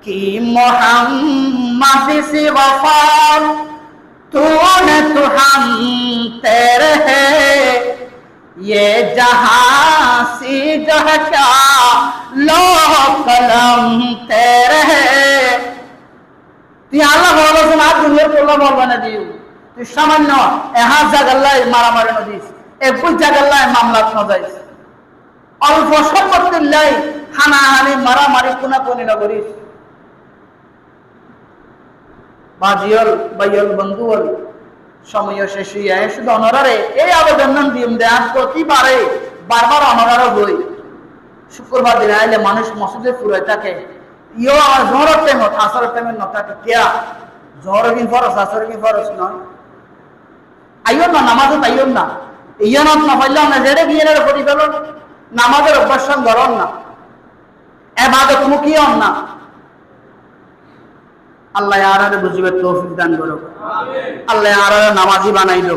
कि मोहम्मद से वफा तूने तो हम तेरे है ये जहां सी जो है क्या लो कलम तेरे है তুই আল্লাহ বলছেন আর দুনিয়ার তোলা বলবে না দিও তুই সামান্য এহাজ জাগাল্লায় মারামারি নদিস একই জাগাল্লায় মামলাত নজাইস অল্প সম্পত্তির লাই হানাহানি মারামারি কোনাকুনি নগরিস বাজিয়ল বাইয়ল বন্ধুল সময় শেষ হইয়া শুধু অনরারে এই আবেদন দিম দেন প্রতিবারে বারবার অনরারে হই শুক্রবার দিন আইলে মানুষ মসজিদে ফুরাই থাকে ইও আমার জোহরের টাইম আসরের টাইমে ন থাকে কিয়া জোহরের কি ফরজ আসরের কি ফরজ নয় আইও না নামাজে পাইও না ইয়ানত না পাইলাম না যেটা গিয়ে করি ফেলুন নামাজের অভ্যাস গরম না এবাদত মুখিও না আল্লাহ আরারে বুঝিবে তৌফিক দান করুক আল্লাহ আরারে নামাজি বানাইলো